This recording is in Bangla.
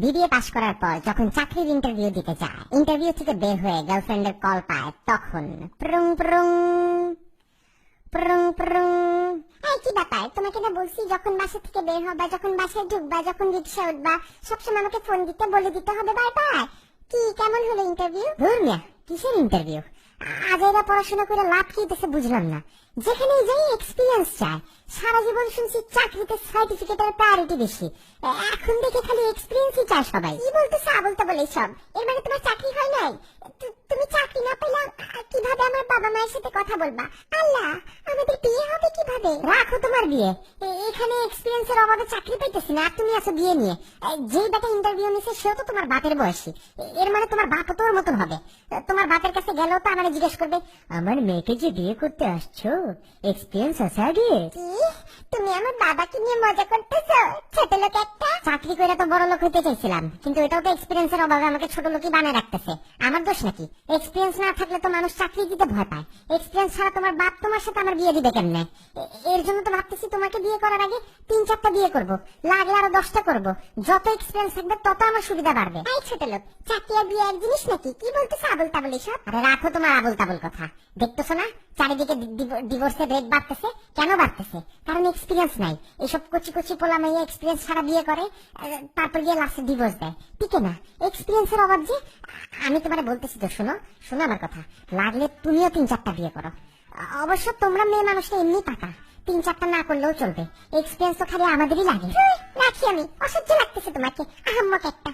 বিবিএ পাশ করার পর যখন চাকরির ইন্টারভিউ দিতে যায়, ইন্টারভিউ থেকে বের হয়ে গার্লফ্রেন্ডের কল পায়, তখন প্রুং প্রুং প্রুং প্রুং। এই কি ব্যাপার, তোমাকে না বলছি যখন বাসা থেকে বের হবা, যখন বাসায় ঢুকবা, যখন রিক্সা উঠবা, সবসময় আমাকে ফোন দিতে বলে দিতে হবে বারবার। কি কেমন হলো ইন্টারভিউ? ধুর মিয়া, কিসের ইন্টারভিউ? আজ এরা পড়াশোনা করে লাভ কি হইতেছে বুঝলাম না। যেখানেই যাই এক্সপিরিয়েন্স চায়। সারা জীবন শুনছি চাকরিতে সার্টিফিকেটের প্রায়োরিটি বেশি, এখন দেখে খালি এক্সপিরিয়েন্সই চায় সবাই। কি বলতেছে আবল তাবল এইসব? এর মানে তোমার চাকরি হয় নাই? তুমি চাকরি না পেলে কিভাবে আমার বাবা মায়ের সাথে কথা বলবা? আল্লাহ, আমাদের বিয়ে হবে কিভাবে? রাখো তোমার বিয়ে, এখানে এক্সপিরিয়েন্সের অভাবে চাকরি পাইতেছি না, আর তুমি আছো বিয়ে নিয়ে। যেই বেটা ইন্টারভিউ নিছে সেও তো তোমার বাপের বয়সী, এর মানে তোমার বাপ তোর মতন হবে। তোমার বাপের কাছে গেলেও তো আমারে জিজ্ঞেস করবে, আমার মেয়েকে যে বিয়ে করতে আসছো, এক্সপিরিয়েন্স আছে আগে? কি তুমি আমার বাবাকে নিয়ে মজা করতেছো? ছোট লোক একটা। চাকরি করে তো বড় লোক হইতে চাইছিলাম, কিন্তু এটাও তো এক্সপিরিয়েন্সের অভাবে আমাকে ছোট লোকই বানায় রাখতেছে। আমার দোষ নাকি? এক্সপিরিয়েন্স না থাকলে তো মানুষ চাকরি দিতে ভয় পায়। এক্সপিরিয়েন্স ছাড়া তোমার বাপ তোমার সাথে আমার বিয়ে দিবে কেমনে? এর জন্য তো ভাবতেছি তোমাকে বিয়ে করার আগে 3-4টা বিয়ে করব, লাগলে আরো 10টা করব। যত এক্সপিরিয়েন্স থাকবে তত আমার সুবিধা বাড়বে। এই ছোট লোক, চাকরি আর বিয়ে এক জিনিস নাকি? কি বলতেছ আবল তাবল এসব? আরে রাখো তোমার আবল তাবল কথা। দেখতেছো না চারিদিকে ডিভোর্সের রেট বাড়তেছে? কেন বাড়তেছে? কারণ এক্সপিরিয়েন্স নাই। এসব কচি কচি পোলা মেয়ে এক্সপিরিয়েন্স ছাড়া বিয়ে করে, তারপর গিয়ে লাস্টে ডিভোর্স দেয়। টিকে না এক্সপিরিয়েন্সের অভাব যে। আমি তোমারে বলতেছি তো, শোনো শোনো আমার কথা, লাগলে তুমিও 3-4টা বিয়ে করো। অবশ্য তোমরা মেয়ে মানুষটা এমনি পাকা, 3-4টা না করলেও চলবে। এক্সপিরিয়েন্স তো খালি আমাদেরই লাগে। রাখি আমি, অসহ্য লাগতেছে তোমাকে, আহাম্মক একটা।